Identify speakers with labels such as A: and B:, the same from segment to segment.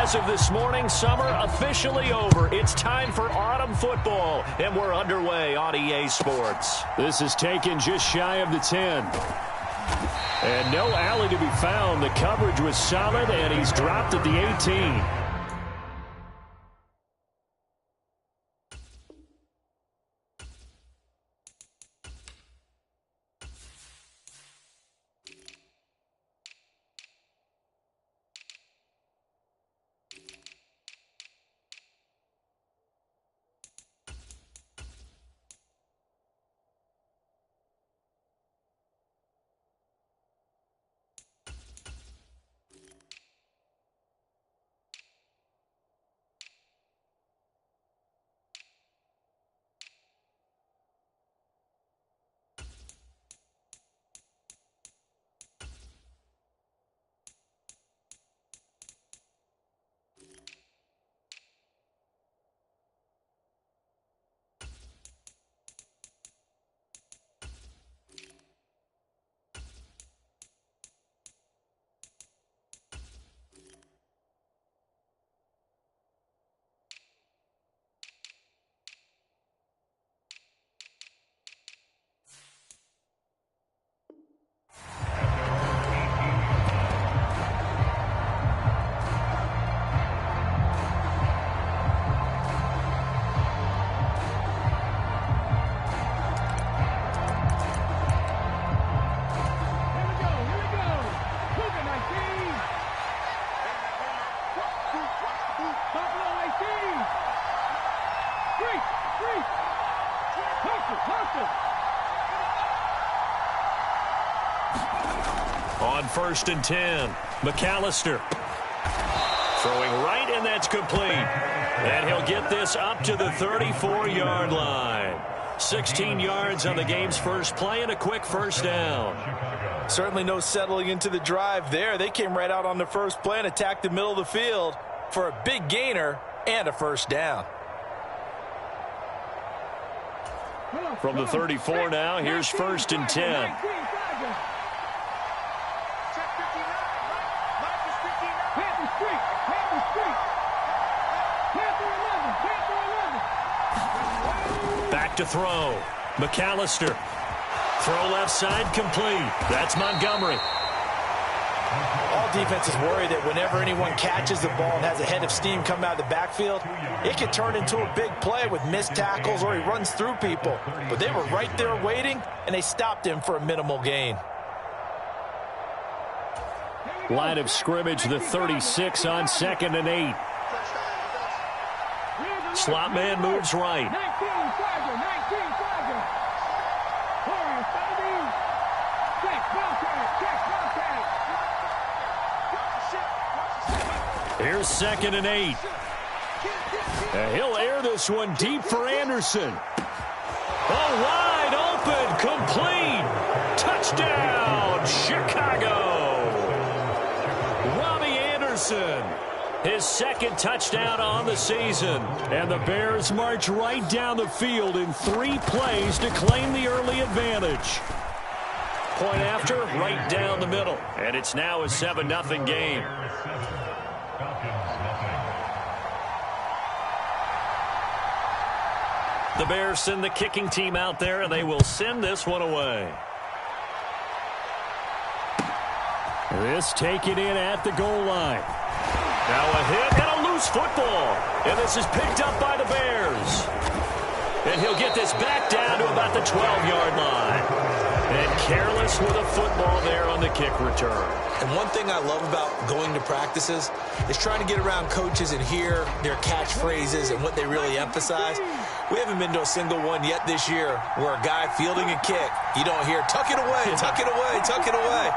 A: As of this morning, summer officially over. It's time for autumn football, and we're underway on EA Sports.
B: This is taken just shy of the 10. And no alley to be found. The coverage was solid, and he's dropped at the 18.
A: On 1st and 10, McAllister throwing right, and that's complete. And he'll get this up to the 34-yard line. 16 yards on the game's first play and a quick first down.
C: Certainly no settling into the drive there. They came right out on the first play and attacked the middle of the field for a big gainer and a first down.
A: From the 34 now, here's 1st and 10. Back to throw. McAllister. Throw left side, complete. That's Montgomery.
C: All defenses worry that whenever anyone catches the ball and has a head of steam come out of the backfield, it could turn into a big play with missed tackles or he runs through people. But they were right there waiting, and they stopped him for a minimal gain.
B: Line of scrimmage, the 36 on 2nd and 8.
A: Slot man moves right. Here's 2nd and 8. And he'll air this one deep for Anderson. Oh, wide open, complete. Touchdown, Chicago. Robbie Anderson, his 2nd touchdown on the season. And the Bears march right down the field in 3 plays to claim the early advantage. Point after, right down the middle. And it's now a 7-0 game. The Bears send the kicking team out there, and they will send this one away.
B: This taken in at the goal line.
A: Now a hit and a loose football. And this is picked up by the Bears. And he'll get this back down to about the 12-yard line. And careless with a football there on the kick return.
C: And one thing I love about going to practices is trying to get around coaches and hear their catchphrases and what they really emphasize. We haven't been to a single one yet this year where a guy fielding a kick, you don't hear, tuck it away, tuck it away, tuck it away.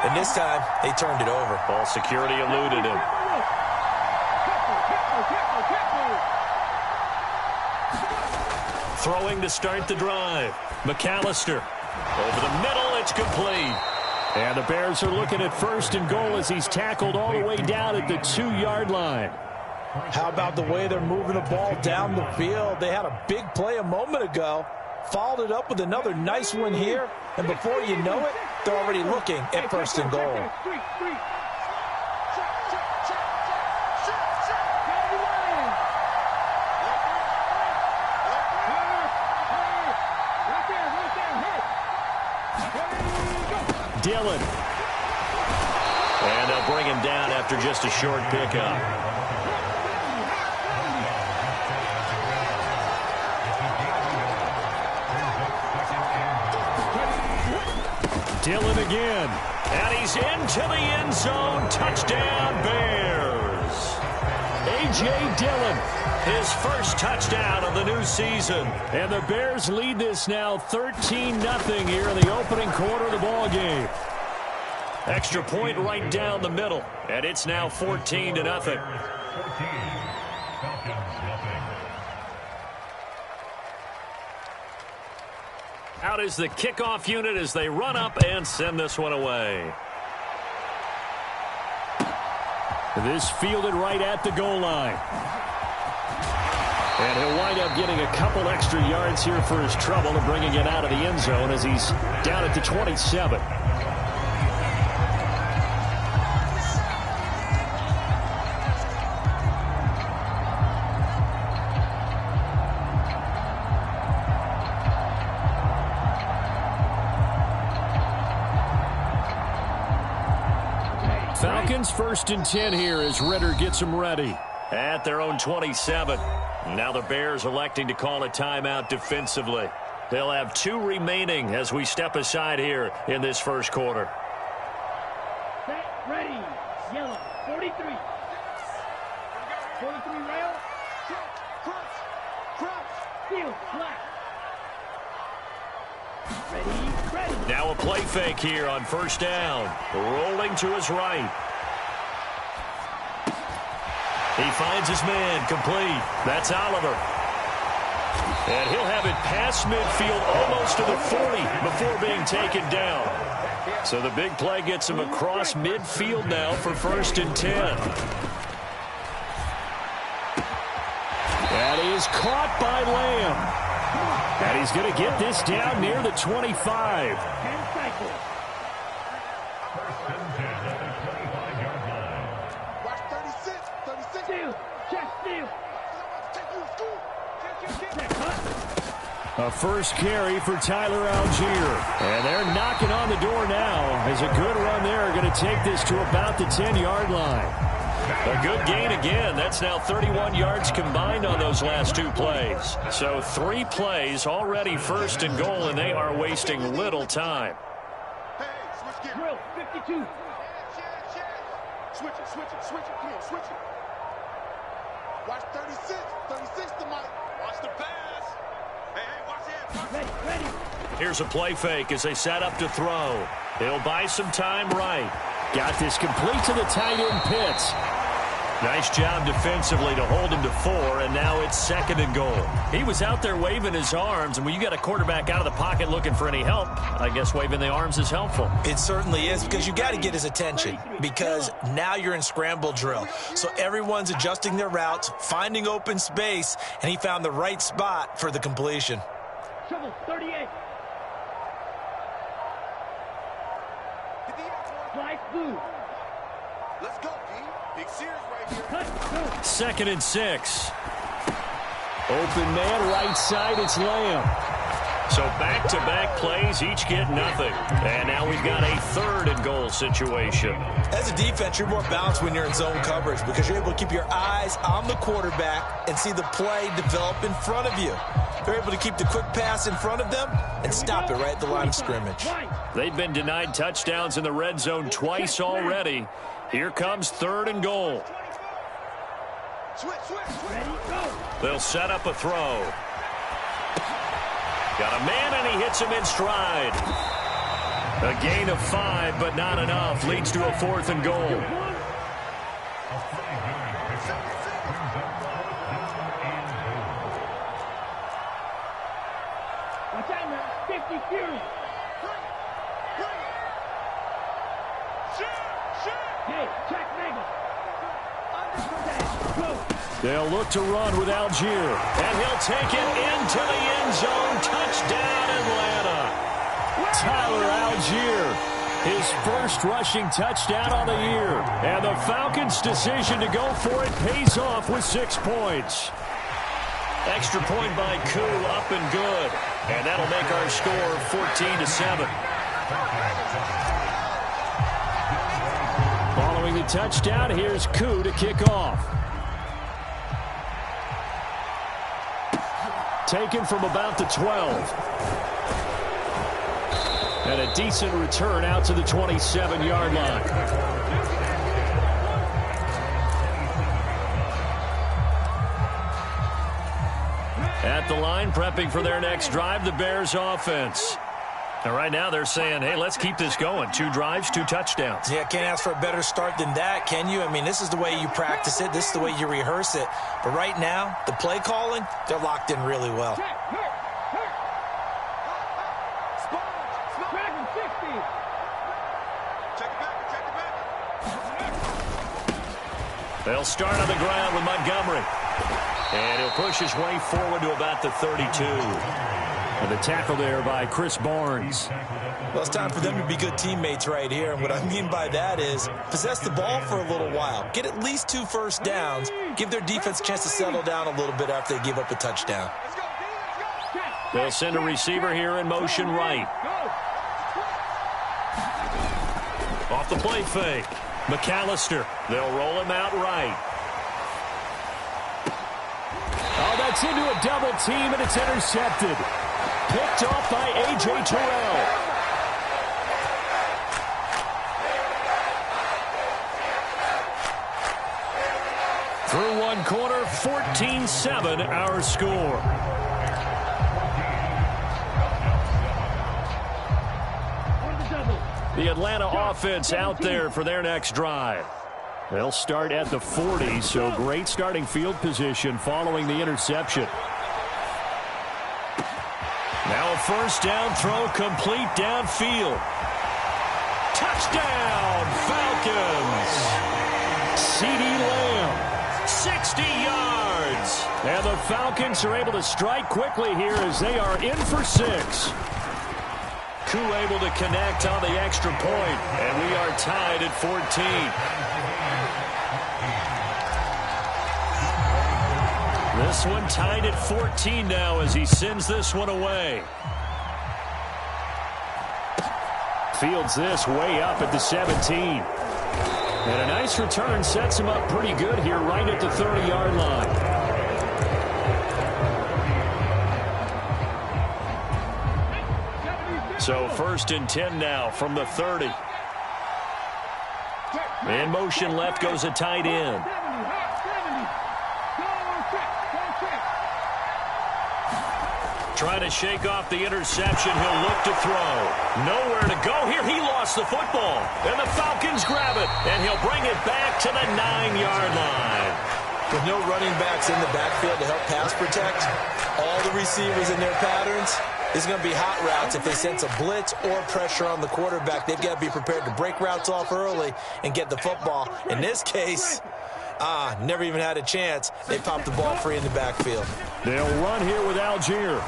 C: And this time, they turned it over.
A: Ball security eluded him. Throwing to start the drive. McAllister. Over the middle, it's complete.
B: And the Bears are looking at 1st and goal as he's tackled all the way down at the 2-yard line.
C: How about the way they're moving the ball down the field? They had a big play a moment ago, followed it up with another nice one here, and before you know it, they're already looking at 1st and goal.
B: Dillon.
A: And they'll bring him down after just a short pickup.
B: Dillon again.
A: And he's into the end zone. Touchdown, Bears.
B: A.J. Dillon.
A: His first touchdown of the new season.
B: And the Bears lead this now 13-0 here in the opening quarter of the ball game.
A: Extra point right down the middle. And it's now 14-0. Out is the kickoff unit as they run up and send this one away.
B: This fielded right at the goal line. And he'll wind up getting a couple extra yards here for his trouble and bringing it out of the end zone as he's down at the 27. Falcons 1st and 10 here as Ritter gets them ready.
A: At their own 27. Now the Bears electing to call a timeout defensively. They'll have 2 remaining as we step aside here in this first quarter.
D: Set, ready, yellow, 43. 43 rail. Cross, field, black. Ready.
A: Now a play fake here on first down. Rolling to his right. He finds his man complete. That's Oliver. And he'll have it past midfield almost to the 40 before being taken down. So the big play gets him across midfield now for 1st and 10.
B: And he is caught by Lamb. And he's going to get this down near the 25.
D: 10 cycles.
B: A first carry for Tyler Algier. And they're knocking on the door now as a good run there going to take this to about the 10-yard line.
A: A good gain again. That's now 31 yards combined on those last 2 plays. So 3 plays already 1st and goal, and they are wasting little time.
D: Drill, 52.
E: Switch it. Come on, switch it. Watch 36. 36 to Mike. Watch the pass. Hey, watch it.
D: Ready.
A: Here's a play fake as they set up to throw. They'll buy some time right.
B: Got this complete to the tight end Pitts.
A: Nice job defensively to hold him to 4, and now it's 2nd and goal. He was out there waving his arms, and when you got a quarterback out of the pocket looking for any help, I guess waving the arms is helpful.
C: It certainly is, because you got to get his attention, because now you're in scramble drill. So everyone's adjusting their routes, finding open space, and he found the right spot for the completion.
D: Trouble, 38. Fly blue.
E: Let's go, D. Big series right here.
D: Cut, go.
A: 2nd and 6.
B: Open man, right side, it's Lamb.
A: So back-to-back plays, each get nothing. And now we've got a 3rd and goal situation.
C: As a defense, you're more balanced when you're in zone coverage because you're able to keep your eyes on the quarterback and see the play develop in front of you. They're able to keep the quick pass in front of them and stop it right at the line of scrimmage.
A: They've been denied touchdowns in the red zone twice already. Here comes 3rd and goal.
E: Switch.
D: Ready, go.
A: They'll set up a throw. Got a man, and he hits him in stride. A gain of 5, but not enough. Leads to a 4th and goal.
D: Watch out now. 50 Fury. Hey, check Mega. Go.
B: They'll look to run with Algier.
A: And he'll take it into the end zone. Touchdown, Atlanta.
B: Tyler Algier, his first rushing touchdown on the year. And the Falcons' decision to go for it pays off with 6 points.
A: Extra point by Koo, up and good. And that'll make our score 14-7.
B: the touchdown. Here's Koo to kick off. Taken from about the 12. And a decent return out to the 27-yard line. At the line, prepping for their next drive, the Bears offense. And right now they're saying, hey, let's keep this going. 2 drives, 2 touchdowns.
C: Yeah, can't ask for a better start than that, can you? I mean, this is the way you practice it. This is the way you rehearse it. But right now, the play calling, they're locked in really well.
B: They'll start on the ground with Montgomery. And he'll push his way forward to about the 32. And the tackle there by Chris Barnes.
C: Well, it's time for them to be good teammates right here. And what I mean by that is possess the ball for a little while. Get at least 2 first downs. Give their defense a chance to settle down a little bit after they give up a touchdown.
B: They'll send a receiver here in motion right. Off the play fake. McAllister. They'll roll him out right. Oh, that's into a double team, and it's intercepted. Picked off by A.J. Terrell. Through one quarter, 14-7 our score. The Atlanta offense out there for their next drive. They'll start at the 40, so great starting field position following the interception. Now a first down throw complete downfield. Touchdown, Falcons! CeeDee Lamb, 60 yards. And the Falcons are able to strike quickly here as they are in for 6. Koo able to connect on the extra point, and we are tied at 14. This one tied at 14 now as he sends this one away. Fields this way up at the 17. And a nice return sets him up pretty good here right at the 30-yard line. So 1st and 10 now from the 30. In motion left goes a tight end. Trying to shake off the interception. He'll look to throw. Nowhere to go here. He lost the football. And the Falcons grab it. And he'll bring it back to the 9-yard line.
C: With no running backs in the backfield to help pass protect, all the receivers in their patterns, this is going to be hot routes. If they sense a blitz or pressure on the quarterback, they've got to be prepared to break routes off early and get the football. In this case, never even had a chance. They popped the ball free in the backfield.
B: They'll run here with Algier.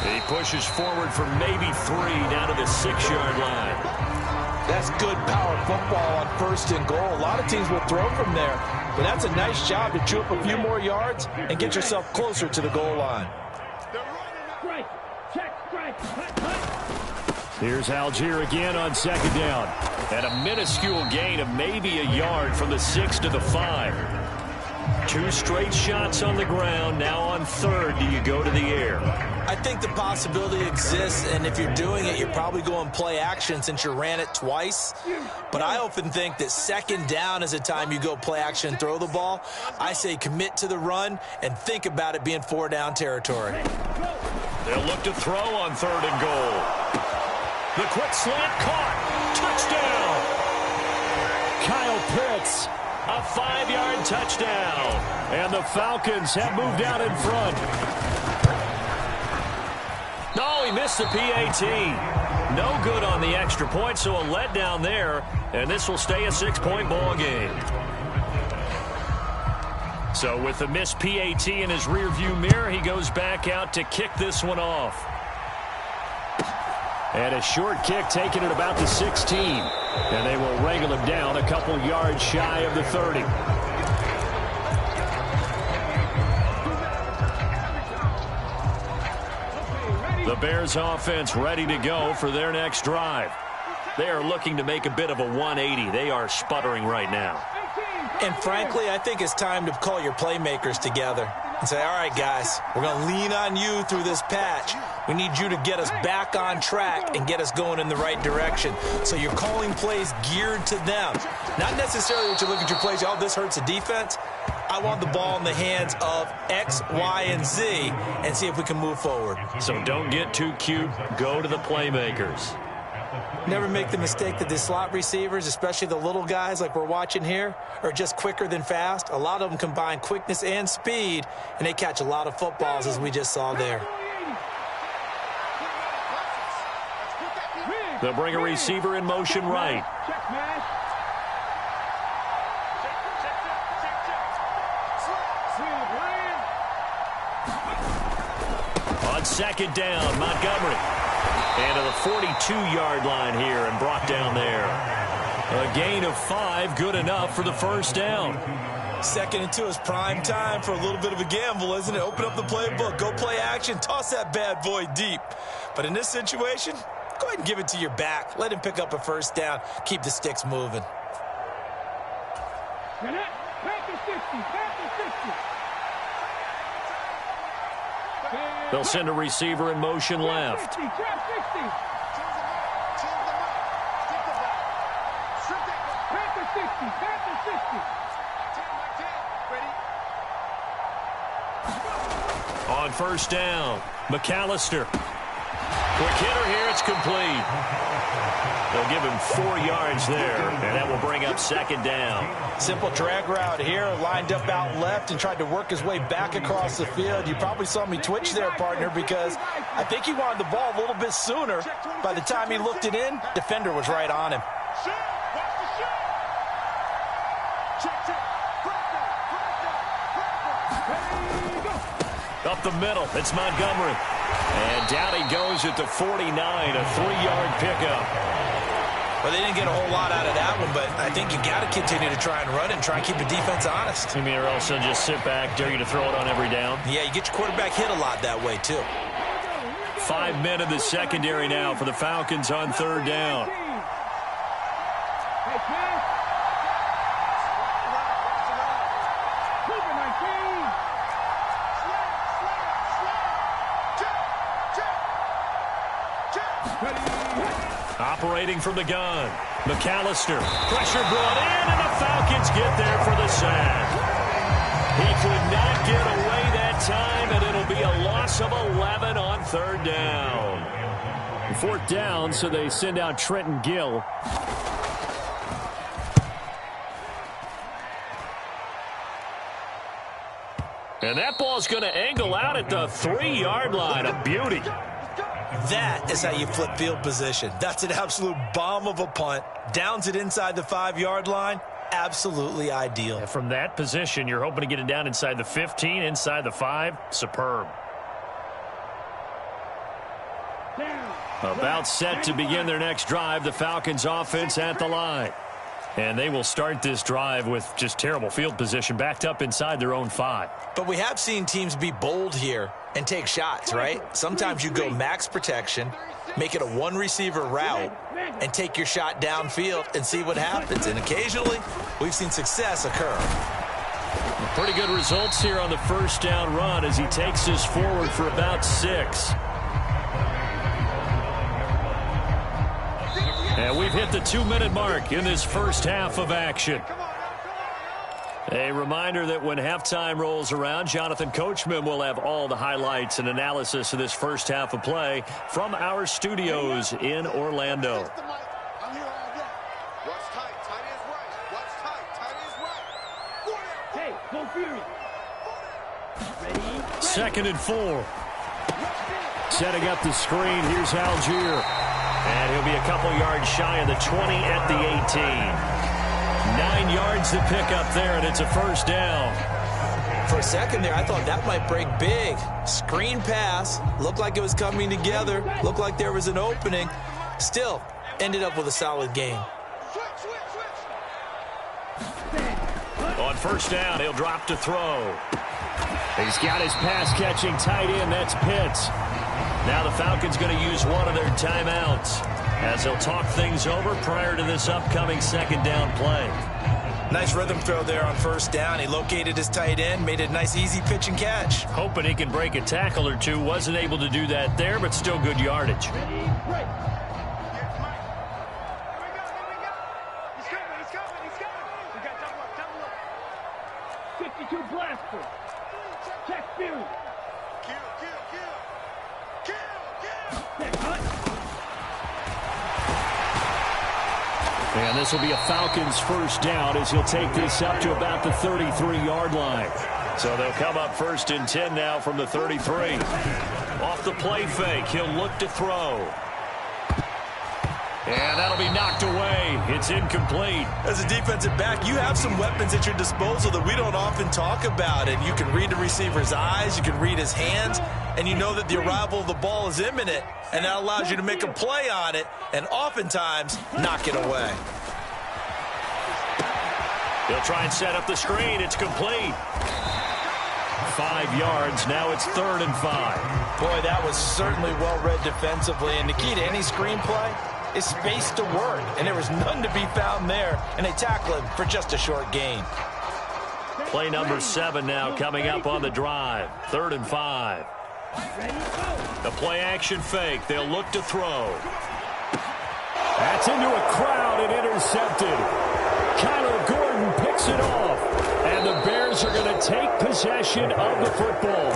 B: He pushes forward for maybe 3 down to the 6-yard line.
C: That's good power football on 1st and goal. A lot of teams will throw from there, but that's a nice job to chew up a few more yards and get yourself closer to the goal line.
B: Here's Algier again on 2nd down. And a minuscule gain of maybe a yard from the 6 to the 5. 2 straight shots on the ground. Now on 3rd, do you go to the air?
C: I think the possibility exists, and if you're doing it, you're probably going play action since you ran it twice. But I often think that 2nd down is a time you go play action and throw the ball. I say commit to the run and think about it being 4-down territory.
B: They'll look to throw on 3rd and goal. The quick slant caught. Touchdown. Kyle Pitts, a 5-yard touchdown. And the Falcons have moved out in front. No, he missed the PAT. No good on the extra point, so a letdown there. And this will stay a 6-point ball game. So with the missed PAT in his rearview mirror, he goes back out to kick this one off. And a short kick taken at about the 16. And they will wrangle him down a couple yards shy of the 30. The Bears offense ready to go for their next drive. They are looking to make a bit of a 180. They are sputtering right now.
C: And frankly, I think it's time to call your playmakers together and say, all right, guys, we're going to lean on you through this patch. We need you to get us back on track and get us going in the right direction. So you're calling plays geared to them. Not necessarily that you look at your plays, oh, this hurts the defense. I want the ball in the hands of X, Y, and Z and see if we can move forward.
B: So don't get too cute. Go to the playmakers.
C: Never make the mistake that the slot receivers, especially the little guys like we're watching here, are just quicker than fast. A lot of them combine quickness and speed, and they catch a lot of footballs, as we just saw there.
B: They'll bring a receiver in motion right. On second down, Montgomery. And to the 42-yard line here and brought down there. A gain of 5, good enough for the first down.
C: 2nd and 2 is prime time for a little bit of a gamble, isn't it? Open up the playbook, go play action, toss that bad boy deep. But in this situation, go ahead and give it to your back. Let him pick up a first down. Keep the sticks moving.
B: They'll send a receiver in motion left. On first down, McAllister. Quick hitter here, it's complete. They'll give him 4 yards there, and that will bring up second down.
C: Simple drag route here, lined up out left and tried to work his way back across the field. You probably saw me twitch there, partner, because I think he wanted the ball a little bit sooner. By the time he looked it in, defender was right on him.
B: Up the middle, it's Montgomery. And down he goes at the 49, a 3-yard pickup.
C: Well, they didn't get a whole lot out of that one, but I think you got to continue to try and run and try and keep the defense honest.
B: You mean, or else they'll just sit back, dare you to throw it on every down?
C: Yeah, you get your quarterback hit a lot that way, too.
B: 5 men in the secondary now for the Falcons on third down. Operating from the gun, McAllister. Pressure brought in, and the Falcons get there for the sack. He could not get away that time, and it'll be a loss of 11 on third down. 4th down, so they send out Trenton Gill. And that ball's going to angle out at the 3-yard line. A beauty.
C: That is how you flip field position. That's an absolute bomb of a punt. Downs it inside the 5-yard line. Absolutely ideal.
B: And from that position, you're hoping to get it down inside the 15, inside the 5. Superb. About set to begin their next drive. The Falcons offense at the line. And they will start this drive with just terrible field position, backed up inside their own 5.
C: But we have seen teams be bold here and take shots, right? Sometimes you go max protection, make it a 1-receiver route, and take your shot downfield and see what happens. And occasionally, we've seen success occur.
B: Pretty good results here on the first down run as he takes this forward for about 6. And we've hit the 2-minute mark in this first half of action. A reminder that when halftime rolls around, Jonathan Coachman will have all the highlights and analysis of this first half of play from our studios in Orlando. Second and 4. Setting up the screen, here's Algier. And he'll be a couple yards shy of the 20 at the 18. 9 yards to pick up there, and it's a first down.
C: For a second there, I thought that might break big. Screen pass. Looked like it was coming together. Looked like there was an opening. Still, ended up with a solid game.
B: On first down, he'll drop to throw. He's got his pass-catching tight end. That's Pitts. Now the Falcons going to use one of their timeouts. as he'll talk things over prior to this upcoming second down play.
C: Nice rhythm throw there on first down. He located his tight end, made it a nice easy pitch and catch.
B: Hoping he can break a tackle or two. Wasn't able to do that there, but still good yardage.
D: Ready, break. 52 blaster. Check field.
E: Kill.
D: Set cut.
B: And this will be a Falcons first down as he'll take this up to about the 33-yard line. So they'll come up first and 10 now from the 33. Off the play fake, he'll look to throw. And that'll be knocked away. It's incomplete.
C: As a defensive back, you have some weapons at your disposal that we don't often talk about. And you can read the receiver's eyes, you can read his hands, and you know that the arrival of the ball is imminent. And that allows you to make a play on it and oftentimes knock it away.
B: They'll try and set up the screen. It's complete. 5 yards. Now it's 3rd and 5.
C: Boy, that was certainly well-read defensively. And the key to any screenplay is space to work. And there was none to be found there. And they tackle him for just a short gain.
B: Play number 7 now coming up on the drive. 3rd and 5. The play action fake. They'll look to throw. That's into a crowd and intercepted. Kyler Gordon picks it off. And the Bears are going to take possession of the football.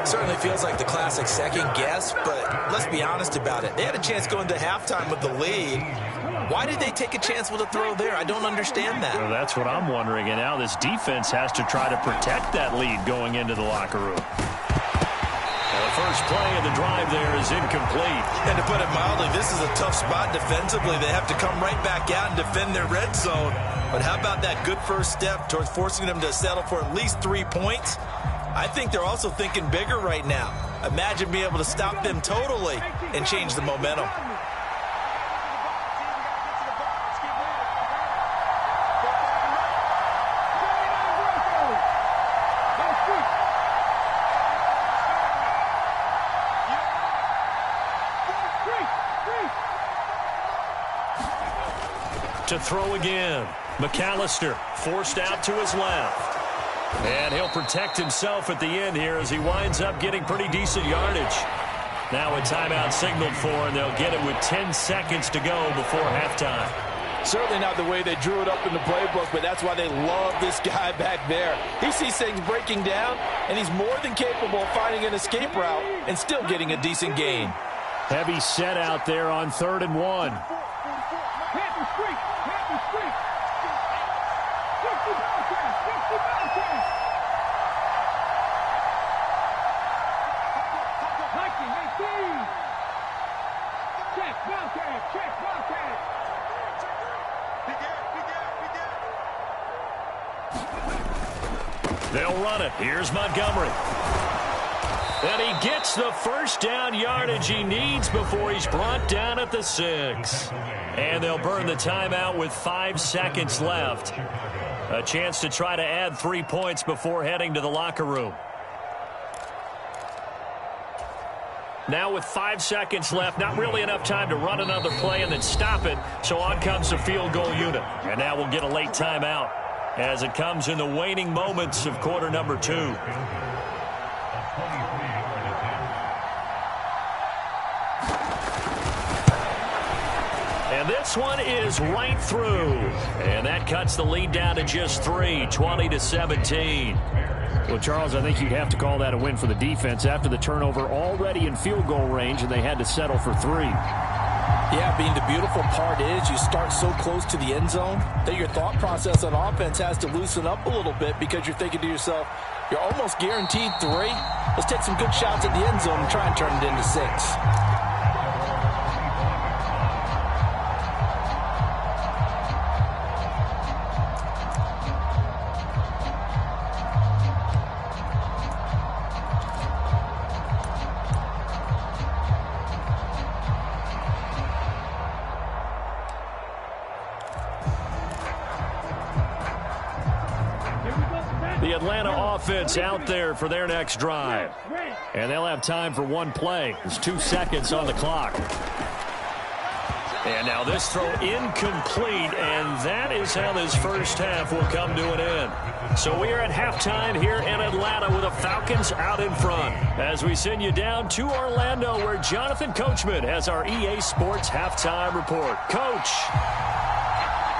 C: Certainly feels like the classic second guess, but let's be honest about it. They had a chance going to halftime with the lead. Why did they take a chance with a throw there? I don't understand that.
B: Well, that's what I'm wondering. And now this defense has to try to protect that lead going into the locker room. The first play of the drive there is incomplete.
C: And to put it mildly, this is a tough spot defensively. They have to come right back out and defend their red zone. But how about that good first step towards forcing them to settle for at least 3 points? I think they're also thinking bigger right now. Imagine being able to stop them totally and change the momentum.
B: To throw again. McAllister forced out to his left. And he'll protect himself at the end here as he winds up getting pretty decent yardage. Now a timeout signaled for, and they'll get it with 10 seconds to go before halftime.
F: Certainly not the way they drew it up in the playbook, but that's why they love this guy back there. He sees things breaking down, and he's more than capable of finding an escape route and still getting a decent gain.
B: Heavy set out there on 3rd and 1.
D: Happy streak. 50 Falcons. Hiking 18. Check Falcons.
B: They'll run it. Here's Montgomery. And he gets the first down yardage he needs before he's brought down at the 6. And they'll burn the timeout with 5 seconds left. A chance to try to add 3 points before heading to the locker room. Now with 5 seconds left, not really enough time to run another play and then stop it. So on comes the field goal unit. And now we'll get a late timeout as it comes in the waning moments of quarter number 2. And this one is right through. And that cuts the lead down to just 3, 20-17. Well, Charles, I think you'd have to call that a win for the defense after the turnover already in field goal range, and they had to settle for 3.
F: Yeah, being the beautiful part is you start so close to the end zone that your thought process on offense has to loosen up a little bit because you're thinking to yourself, you're almost guaranteed 3. Let's take some good shots at the end zone and try and turn it into 6.
B: The Atlanta offense out there for their next drive. And they'll have time for one play. There's 2 seconds on the clock. And now this throw incomplete, and that is how this first half will come to an end. So we are at halftime here in Atlanta with the Falcons out in front. As we send you down to Orlando, where Jonathan Coachman has our EA Sports halftime report. Coach,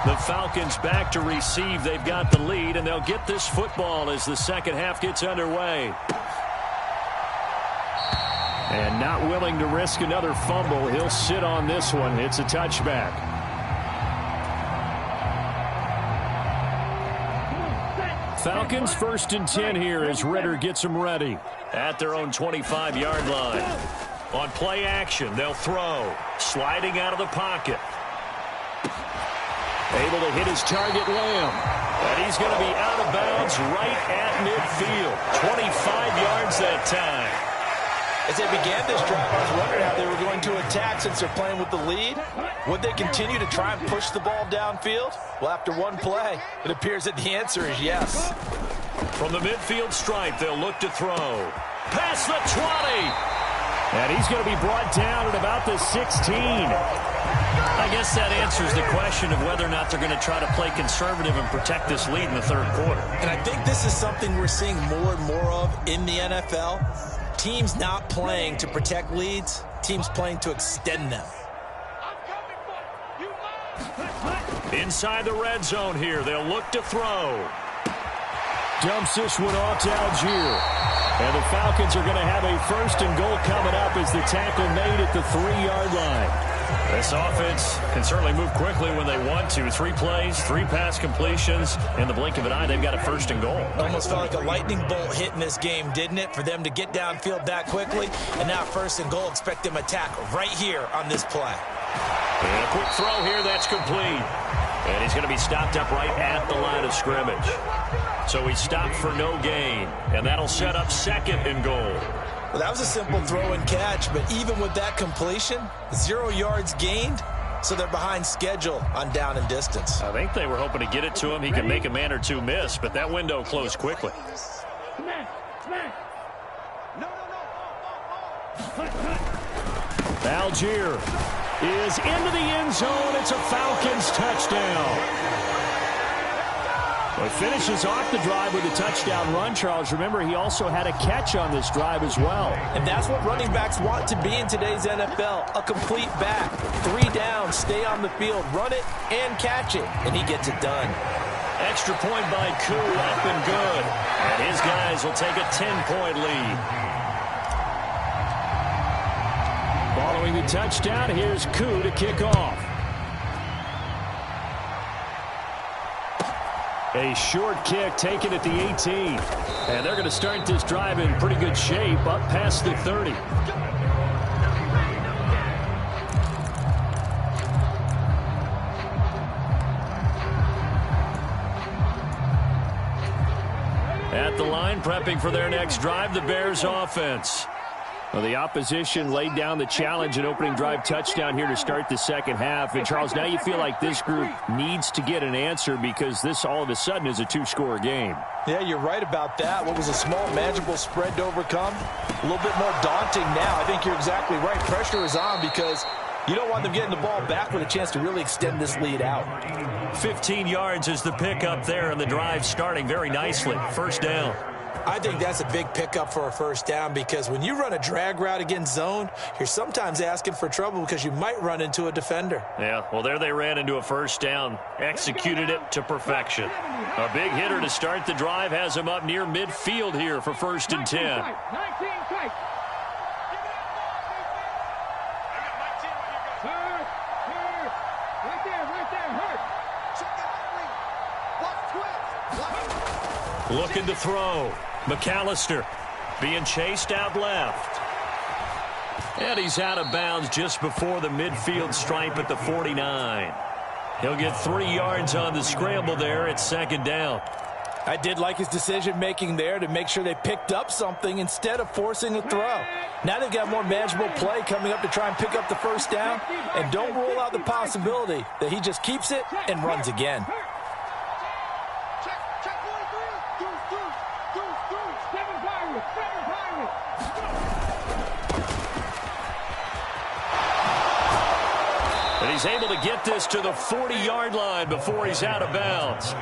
B: the Falcons back to receive. They've got the lead, and they'll get this football as the second half gets underway. And not willing to risk another fumble, he'll sit on this one. It's a touchback. Falcons 1st and 10 here as Ritter gets them ready at their own 25-yard line. On play action, they'll throw. Sliding out of the pocket. Able to hit his target, Lamb. And he's going to be out of bounds right at midfield. 25 yards that time.
F: As they began this drive, I was wondering how they were going to attack since they're playing with the lead. Would they continue to try and push the ball downfield? Well, after one play, it appears that the answer is yes.
B: From the midfield stripe, they'll look to throw. Past the 20. And he's going to be brought down at about the 16. I guess that answers the question of whether or not they're going to try to play conservative and protect this lead in the third quarter.
C: And I think this is something we're seeing more and more of in the NFL. Teams not playing to protect leads, teams playing to extend them.
B: Inside the red zone here, they'll look to throw. Dumps this one off to Algier. And the Falcons are going to have a 1st and goal coming up as the tackle made at the 3-yard line. This offense can certainly move quickly when they want to. 3 plays, 3 pass completions. In the blink of an eye, they've got a 1st and goal.
C: Almost felt like a lightning bolt hit in this game, didn't it? For them to get downfield that quickly. And now 1st and goal, expect them to attack right here on this play.
B: And a quick throw here, that's complete. And he's going to be stopped up right at the line of scrimmage. So he stopped for no gain. And that'll set up 2nd and goal.
C: Well, that was a simple throw and catch, but even with that completion, 0 yards gained, so they're behind schedule on down and distance.
B: I think they were hoping to get it to him. He could make a man or two miss, but that window closed quickly. Algier is into the end zone. It's a Falcons touchdown. Well, he finishes off the drive with a touchdown run, Charles. Remember, he also had a catch on this drive as well.
F: And that's what running backs want to be in today's NFL, a complete back. 3 down, stay on the field, run it, and catch it. And he gets it done.
B: Extra point by Koo, up and good. And his guys will take a 10-point lead. Following the touchdown, here's Koo to kick off. A short kick taken at the 18. And they're going to start this drive in pretty good shape, up past the 30. At the line, prepping for their next drive, the Bears offense. Well, the opposition laid down the challenge and opening drive touchdown here to start the second half. And, Charles, now you feel like this group needs to get an answer because this all of a sudden is a 2-score game.
F: Yeah, you're right about that. What was a small, manageable spread to overcome, a little bit more daunting now. I think you're exactly right. Pressure is on because you don't want them getting the ball back with a chance to really extend this lead out.
B: 15 yards is the pickup there, and the drive starting very nicely. 1st down.
C: I think that's a big pickup for a 1st down because when you run a drag route against zone, you're sometimes asking for trouble because you might run into a defender.
B: Yeah, well, there they ran into a 1st down, executed it to perfection. A big hitter to start the drive has him up near midfield here for 1st and 10.
D: 19 tight.
B: Looking to throw. McAllister being chased out left. And he's out of bounds just before the midfield stripe at the 49. He'll get 3 yards on the scramble there at 2nd down.
F: I did like his decision-making there to make sure they picked up something instead of forcing a throw. Now they've got more manageable play coming up to try and pick up the 1st down. And don't rule out the possibility that he just keeps it and runs again.
B: he's able to get this to the 40-yard line before he's out of bounds.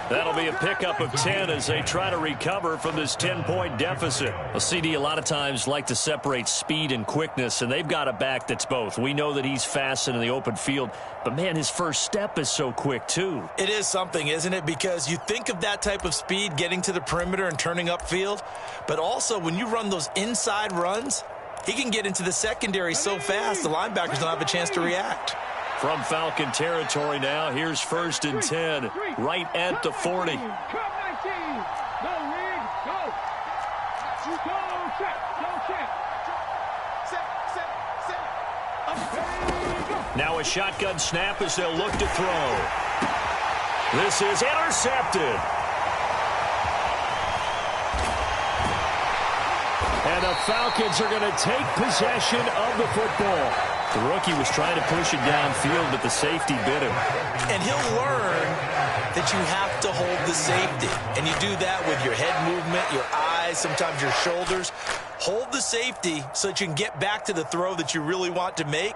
B: That'll be a pickup of 10 as they try to recover from this 10-point deficit.
A: Well, CD a lot of times like to separate speed and quickness, and they've got a back that's both. We know that he's fast in the open field, but, man, his first step is so quick, too.
C: It is something, isn't it? Because you think of that type of speed getting to the perimeter and turning upfield, but also when you run those inside runs, he can get into the secondary so fast the linebackers don't have a chance to react.
B: From Falcon territory now, here's 1st and 10, right at the 40. Now a shotgun snap as they'll look to throw. This is intercepted. And the Falcons are going to take possession of the football. The rookie was trying to push it downfield, but the safety bit him.
C: And he'll learn that you have to hold the safety. And you do that with your head movement, your eyes, sometimes your shoulders. Hold the safety so that you can get back to the throw that you really want to make.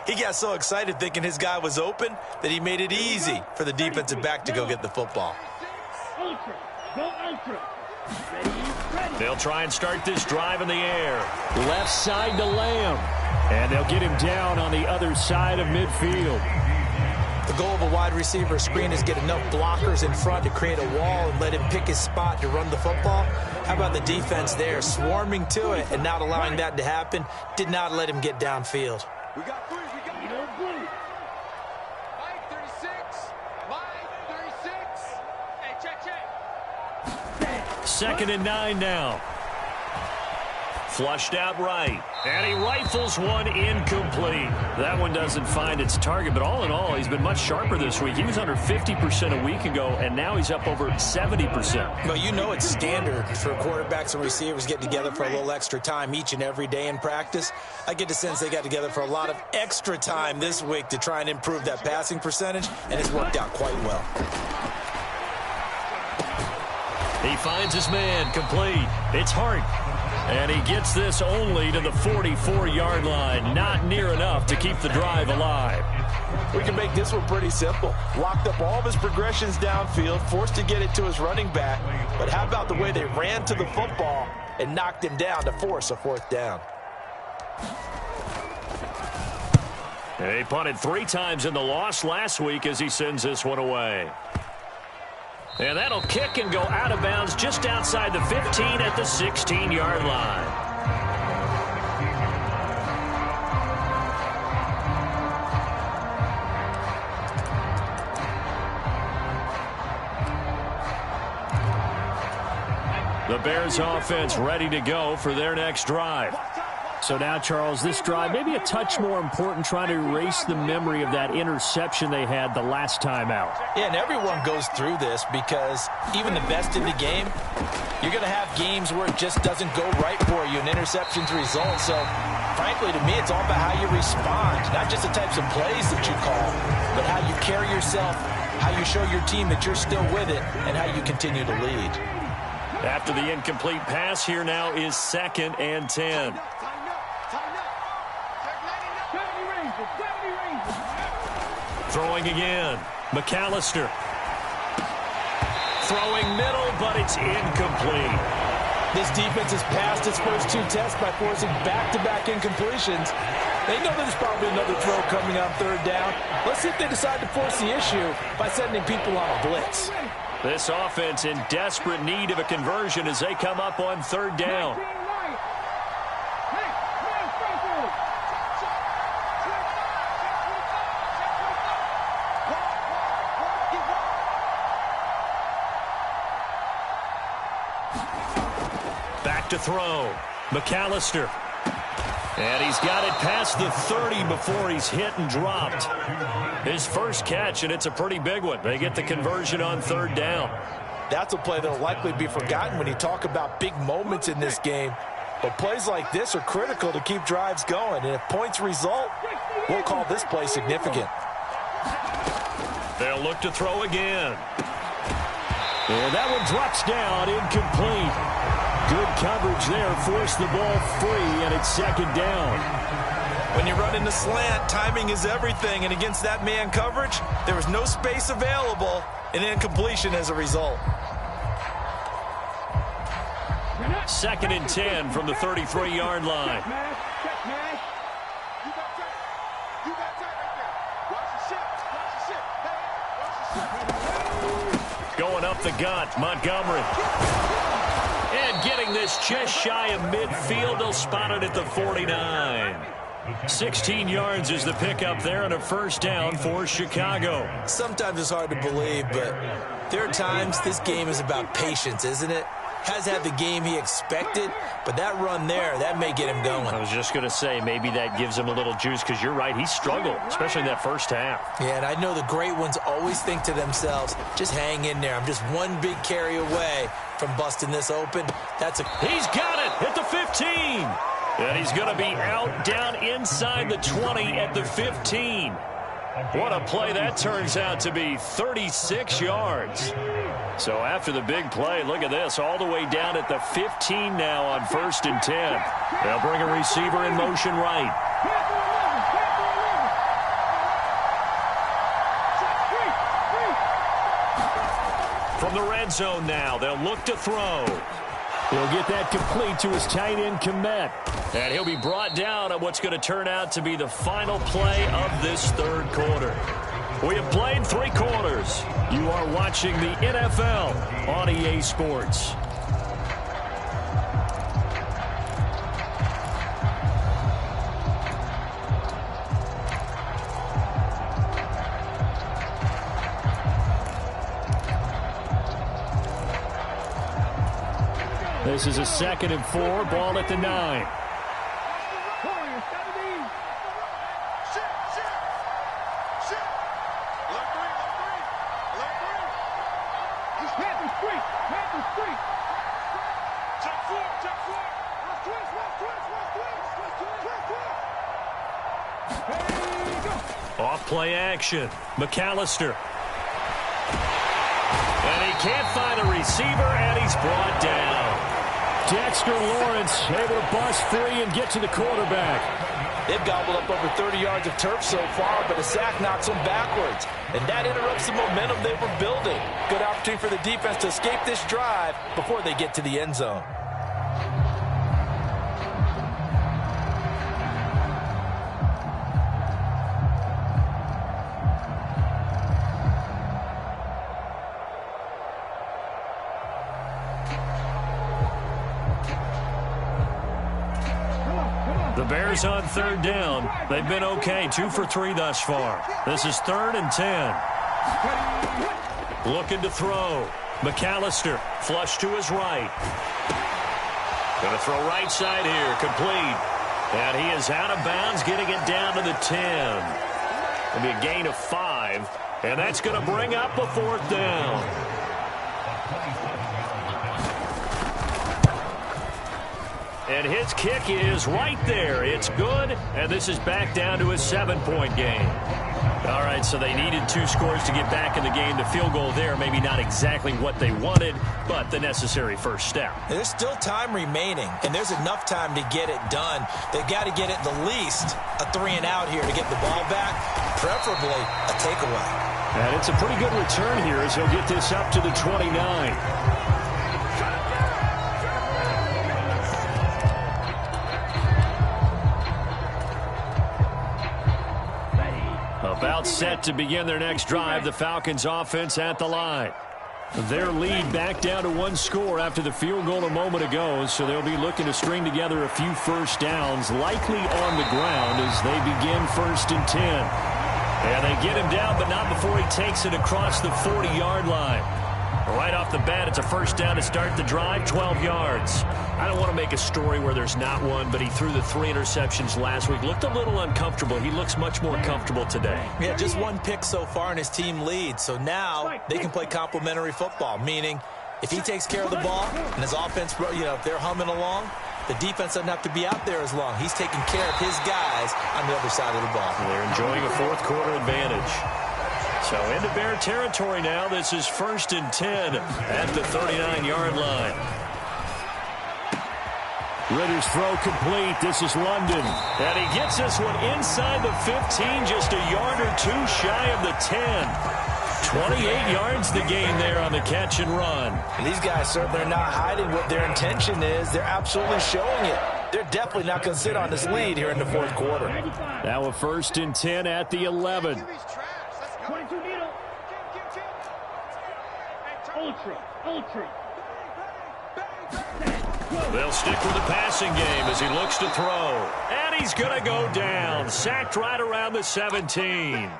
C: He got so excited thinking his guy was open that he made it easy for the defensive back to go get the football.
B: They'll try and start this drive in the air. Left side to Lamb. And they'll get him down on the other side of midfield.
C: The goal of a wide receiver screen is get enough blockers in front to create a wall and let him pick his spot to run the football. How about the defense there, swarming to it and not allowing that to happen? Did not let him get downfield.
E: We got three. We got blue. Mike 36. Mike 36. Hey, check.
B: 2nd and 9 now. Flushed out right. And he rifles one incomplete. That one doesn't find its target, but all in all, he's been much sharper this week. He was under 50% a week ago, and now he's up over 70%.
C: Well, you know it's standard for quarterbacks and receivers getting together for a little extra time each and every day in practice. I get the sense they got together for a lot of extra time this week to try and improve that passing percentage, and it's worked out quite well.
B: He finds his man, complete. It's Hart. And he gets this only to the 44-yard line. Not near enough to keep the drive alive.
F: We can make this one pretty simple. Locked up all of his progressions downfield, forced to get it to his running back. But how about the way they ran to the football and knocked him down to force a 4th down?
B: He punted 3 times in the loss last week as he sends this one away. And that'll kick and go out of bounds just outside the 15 at the 16-yard line. The Bears offense ready to go for their next drive.
A: So now, Charles, this drive maybe a touch more important, trying to erase the memory of that interception they had the last time out.
F: Yeah, and everyone goes through this because even the best in the game, you're going to have games where it just doesn't go right for you, and interceptions result. So, frankly, to me, it's all about how you respond, not just the types of plays that you call, but how you carry yourself, how you show your team that you're still with it, and how you continue to lead.
B: After the incomplete pass, here now is 2nd and 10. Throwing again. McAllister. Throwing middle, but it's incomplete.
F: This defense has passed its first 2 tests by forcing back-to-back incompletions. They know there's probably another throw coming on 3rd down. Let's see if they decide to force the issue by sending people on a blitz.
B: This offense in desperate need of a conversion as they come up on 3rd down. Back to throw. McAllister. And he's got it past the 30 before he's hit and dropped. His first catch, and it's a pretty big one. They get the conversion on 3rd down.
F: That's a play that will likely be forgotten when you talk about big moments in this game. But plays like this are critical to keep drives going. And if points result, we'll call this play significant.
B: They'll look to throw again. And that one drops down, incomplete. Good coverage there, forced the ball free, and it's 2nd down.
C: When you run into slant, timing is everything, and against that man coverage, there was no space available, and incompletion as a result.
B: 2nd and 10 from the 33-yard line. Going up the gut, Montgomery. And getting this just shy of midfield. They'll spot it at the 49. 16 yards is the pickup there and a first down for Chicago.
C: Sometimes it's hard to believe, but there are times this game is about patience, isn't it? Has had the game he expected, but that run there, that may get him going.
B: I was just going to say, maybe that gives him a little juice, because you're right, he struggled, especially in that first half.
C: Yeah, and I know the great ones always think to themselves, just hang in there. I'm just one big carry away from busting this open.
B: He's got it at the 15. And he's going to be out down inside the 20 at the 15. What a play that turns out to be, 36 yards. So after the big play, look at this, all the way down at the 15 now on 1st and 10. They'll bring a receiver in motion right. From the red zone now, they'll look to throw. He'll get that complete to his tight end, Kmet. And he'll be brought down on what's going to turn out to be the final play of this third quarter. We have played 3 quarters. You are watching the NFL on EA Sports. This is a 2nd and 4, ball at the 9. Off play action, McAllister. And he can't find a receiver, and he's brought down. Dexter Lawrence able to bust free and get to the quarterback.
F: They've gobbled up over 30 yards of turf so far, but a sack knocks them backwards. And that interrupts the momentum they were building. Good opportunity for the defense to escape this drive before they get to the end zone.
B: The Bears on 3rd down. They've been okay, 2 for 3 thus far. This is 3rd and 10. Looking to throw. McAllister, flush to his right. Going to throw right side here, complete. And he is out of bounds, getting it down to the 10. It'll be a gain of 5, and that's going to bring up a 4th down. And his kick is right there. It's good, and this is back down to a 7-point game. All right, so they needed 2 scores to get back in the game. The field goal there, maybe not exactly what they wanted, but the necessary first step.
C: There's still time remaining, and there's enough time to get it done. They've got to get at the least a 3-and-out here to get the ball back, preferably a takeaway.
B: And it's a pretty good return here as he'll get this up to the 29. About set to begin their next drive, the Falcons offense at the line. Their lead back down to 1 score after the field goal a moment ago, so they'll be looking to string together a few first downs, likely on the ground as they begin 1st and 10. And they get him down, but not before he takes it across the 40-yard line. Right off the bat, it's a first down to start the drive, 12 yards. I don't want to make a story where there's not one, but he threw the 3 interceptions last week. Looked a little uncomfortable. He looks much more comfortable today.
C: Yeah, just 1 pick so far and his team leads. So now they can play complementary football, meaning if he takes care of the ball and his offense, if they're humming along, the defense doesn't have to be out there as long. He's taking care of his guys on the other side of the ball.
B: They're enjoying a 4th quarter advantage. So into Bear territory now. This is 1st and 10 at the 39-yard line.
A: Ritter's throw complete. This is London. And he gets this one inside the 15, just a yard or two shy of the 10. 28 yards the game there on the catch and run.
F: And these guys certainly are not hiding what their intention is. They're absolutely showing it. They're definitely not going to sit on this lead here in the fourth quarter.
A: Now a 1st and 10 at the 11.
D: 22 needle. Ultra.
A: They'll stick with the passing game as he looks to throw. And he's going to go down. Sacked right around the 17.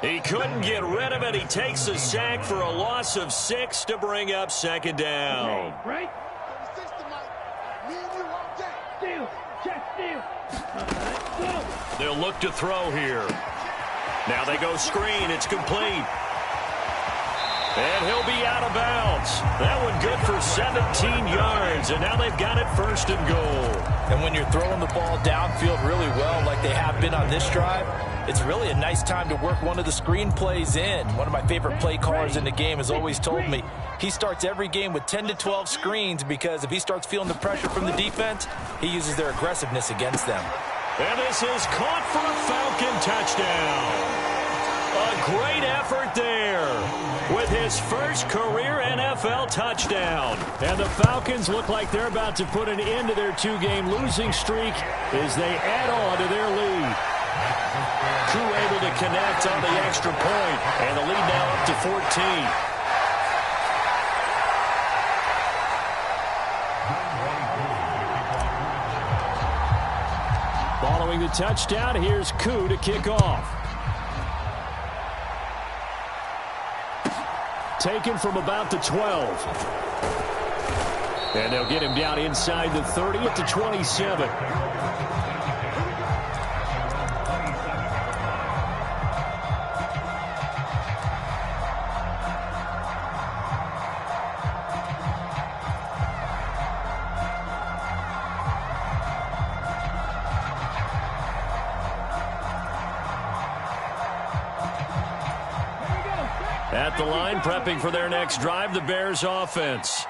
A: He couldn't get rid of it. He takes a sack for a loss of 6 to bring up 2nd down.
D: Right? Steal. Check steal.
A: They'll look to throw here. Now they go screen. It's complete. And he'll be out of bounds. That one good for 17 yards. And now they've got it 1st and goal.
F: And when you're throwing the ball downfield really well like they have been on this drive, it's really a nice time to work one of the screen plays in. One of my favorite play callers in the game has always told me he starts every game with 10 to 12 screens because if he starts feeling the pressure from the defense, he uses their aggressiveness against them.
A: And this is caught for a Falcon touchdown. A great effort there with his first career NFL touchdown. And the Falcons look like they're about to put an end to their 2-game losing streak as they add on to their lead. Koo able to connect on the extra point, and the lead now up to 14. Following the touchdown, here's Koo to kick off. Taken from about the 12. And they'll get him down inside the 30 at the 27. At the line, prepping for their next drive, the Bears offense.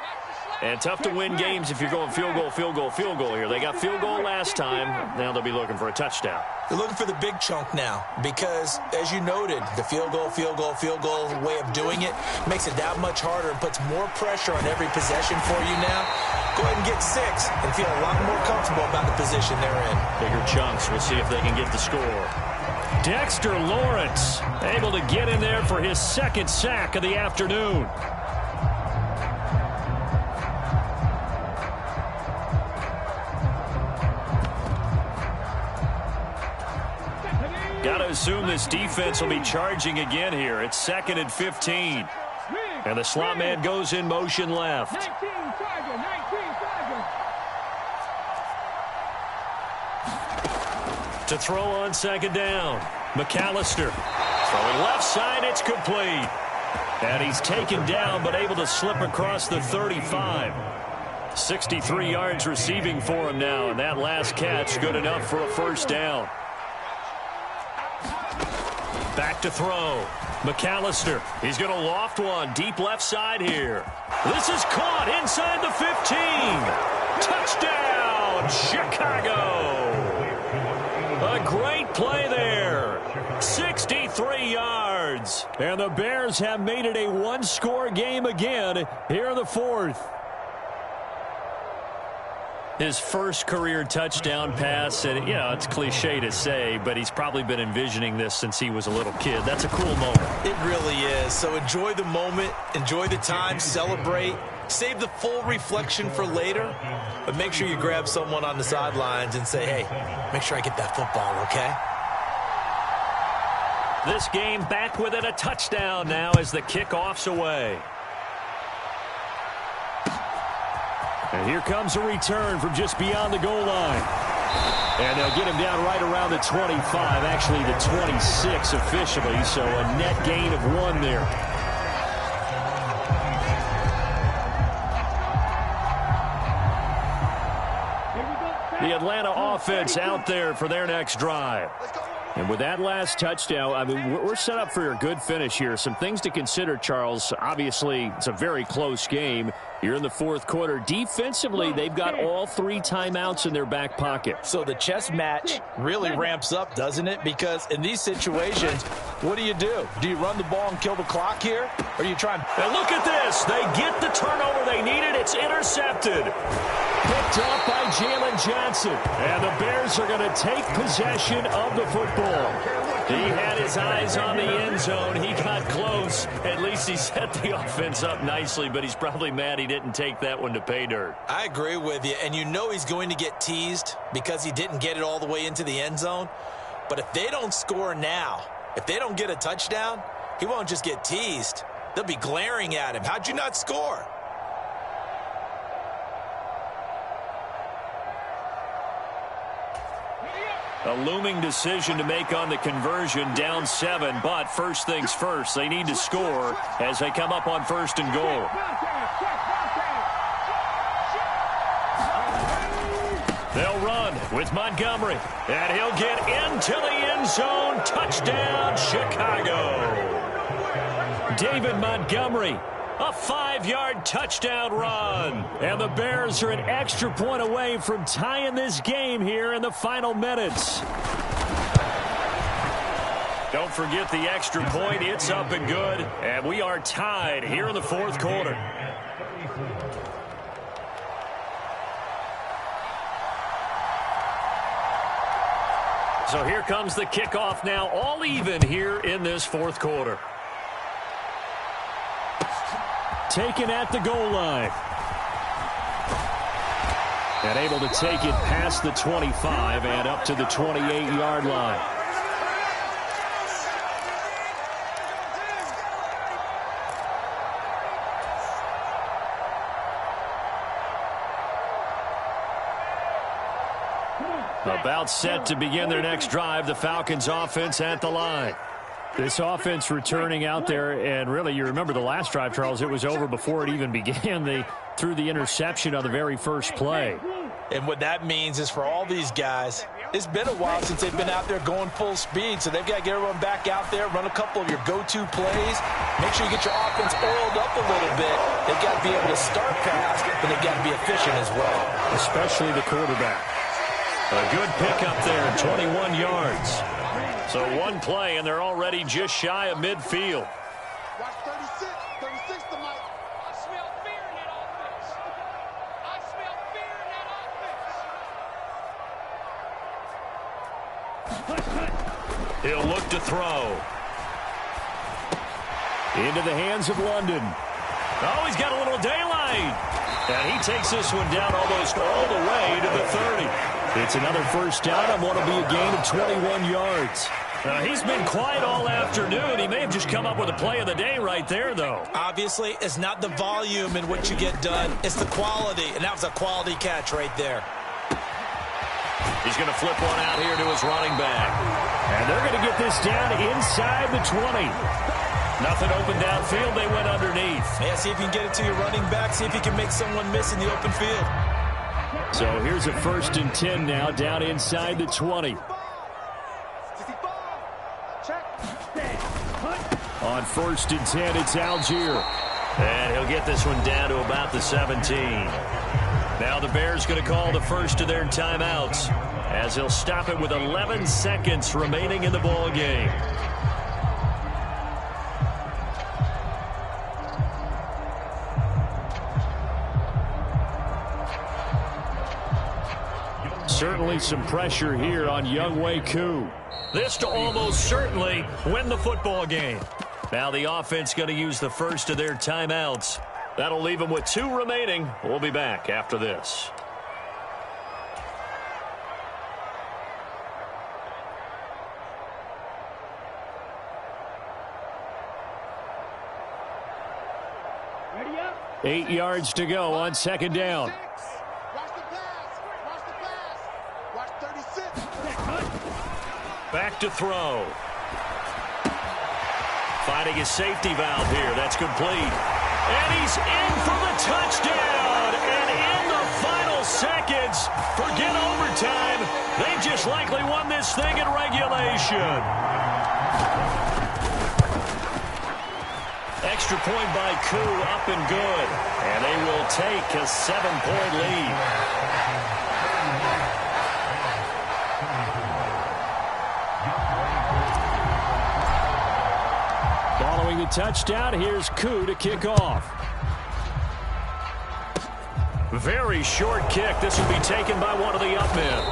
A: And tough to win games if you're going field goal here. They got field goal last time. Now they'll be looking for a touchdown.
C: They're looking for the big chunk now because, as you noted, the field goal way of doing it makes it that much harder and puts more pressure on every possession for you now. Go ahead and get 6 and feel a lot more comfortable about the position they're in.
A: Bigger chunks. We'll see if they can get the score. Dexter Lawrence able to get in there for his 2nd sack of the afternoon. Got to assume this defense will be charging again here. It's 2nd and 15. And the slot man goes in motion left.
D: 19
A: To throw on 2nd down. McAllister throwing left side. It's complete. And he's taken down but able to slip across the 35. 63 yards receiving for him now. And that last catch good enough for a 1st down. Back to throw. McAllister. He's going to loft one deep left side here. This is caught inside the 15. Touchdown, Chicago. A great play there. 63 yards. And the Bears have made it a 1-score game again here in the 4th. His first career touchdown pass, and, it's cliche to say, but he's probably been envisioning this since he was a little kid. That's a cool moment.
C: It really is. So enjoy the moment, enjoy the time, celebrate. Save the full reflection for later, but make sure you grab someone on the sidelines and say, hey, make sure I get that football, okay?
A: This game back within a touchdown now as the kickoff's away. And here comes a return from just beyond the goal line. And they'll get him down right around the 25, actually the 26 officially, so a net gain of 1 there. The Atlanta offense out there for their next drive.
B: And with that last touchdown, I mean, we're set up for a good finish here. Some things to consider, Charles. Obviously, it's a very close game. You're in the fourth quarter. Defensively, they've got all 3 timeouts in their back pocket.
F: So the chess match really ramps up, doesn't it? Because in these situations, what do? Do you run the ball and kill the clock here? Or do you try
B: and look at this. They get the turnover they needed. It's intercepted. Picked off by Jalen Johnson. And the Bears are going to take possession of the football. He had his eyes on the end zone. He got close. At least he set the offense up nicely, but he's probably mad he didn't take that one to pay dirt.
C: I agree with you, and you know he's going to get teased because he didn't get it all the way into the end zone. But if they don't score now, if they don't get a touchdown, he won't just get teased. They'll be glaring at him. How'd you not score?
B: A looming decision to make on the conversion, down 7, but first things first, they need to score as they come up on 1st and goal. They'll run with Montgomery, and he'll get into the end zone. Touchdown, Chicago. David Montgomery. A 5-yard touchdown run. And the Bears are an extra point away from tying this game here in the final minutes. Don't forget the extra point. It's up and good. And we are tied here in the fourth quarter. So here comes the kickoff now, all even here in this fourth quarter. Taken at the goal line. And able to take it past the 25 and up to the 28-yard line. About set to begin their next drive, the Falcons offense at the line. This offense returning out there, and really, you remember the last drive, Charles, it was over before it even began. They threw the interception on the very first play.
F: And what that means is for all these guys, it's been a while since they've been out there going full speed, so they've got to get everyone back out there, run a couple of your go-to plays, make sure you get your offense oiled up a little bit. They've got to be able to start fast, but they've got to be efficient as well.
B: Especially the quarterback. A good pickup there, 21 yards. So one play, and they're already just shy of midfield.
E: Watch 36. 36 to Mike. I smell fear in that offense. I smell fear in that offense.
B: He'll look to throw. Into the hands of London. Oh, he's got a little daylight. And he takes this one down almost all the way to the 30. It's another first down and what will be a gain of 21 yards. He's been quiet all afternoon. He may have just come up with a play of the day right there, though.
C: Obviously, it's not the volume in which you get done. It's the quality, and that was a quality catch right there.
B: He's going to flip one out here to his running back. And they're going to get this down inside the 20. Nothing open downfield. They went underneath.
C: Yeah, see if you can get it to your running back. See if you can make someone miss in the open field.
B: So here's a 1st and 10 now, down inside the 20. On 1st and 10, it's Algier. And he'll get this one down to about the 17. Now the Bears going to call the first of their timeouts as he'll stop it with 11 seconds remaining in the ball game. Certainly some pressure here on Younghoe Koo. This to almost certainly win the football game. Now the offense going to use the first of their timeouts. That'll leave them with 2 remaining. We'll be back after this.
D: Ready up.
B: 8 yards to go on 2nd down.
E: Watch the pass. Watch the pass. Watch 36.
B: Back to throw. Finding his safety valve here. That's complete. And he's in for the touchdown. And in the final seconds, forget overtime. They just likely won this thing in regulation. Extra point by Koo, up and good. And they will take a 7-point lead. Following the touchdown, here's Koo to kick off. Very short kick. This will be taken by one of the up men.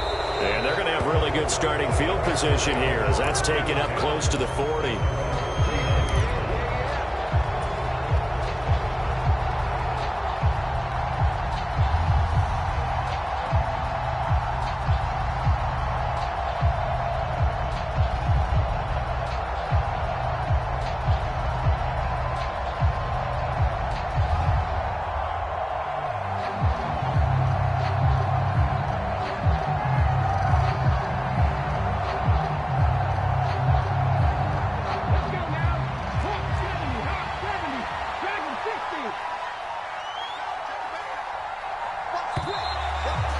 B: And they're going to have really good starting field position here as that's taken up close to the 40.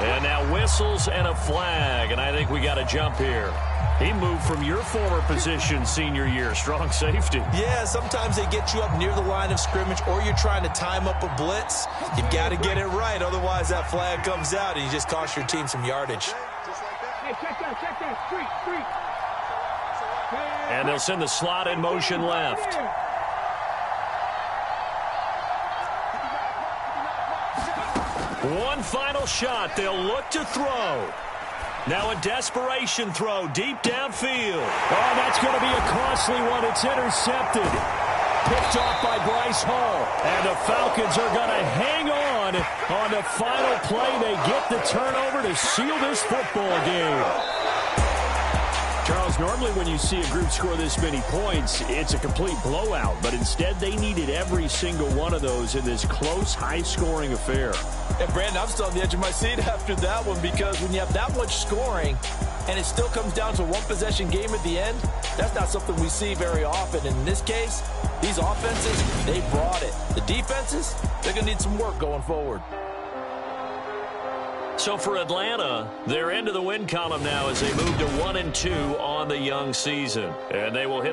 B: And now whistles and a flag, and I think we got a jump here. He moved from your former position senior year, strong safety.
C: Yeah, sometimes they get you up near the line of scrimmage or you're trying to time up a blitz. You got to get it right, otherwise that flag comes out and you just cost your team some yardage.
D: Hey, check that, street.
B: And they'll send the slot in motion left. One final shot. They'll look to throw. Now a desperation throw deep downfield. Oh, that's going to be a costly one. It's intercepted. Picked off by Bryce Hall. And the Falcons are going to hang on the final play. They get the turnover to seal this football game. Charles, normally when you see a group score this many points, it's a complete blowout. But instead, they needed every single one of those in this close, high-scoring affair.
F: And, Brandon, I'm still on the edge of my seat after that one because when you have that much scoring and it still comes down to a one-possession game at the end, that's not something we see very often. And in this case, these offenses, they brought it. The defenses, they're going to need some work going forward.
B: So for Atlanta, they're into the win column now as they move to 1-2 on the young season. And they will hit the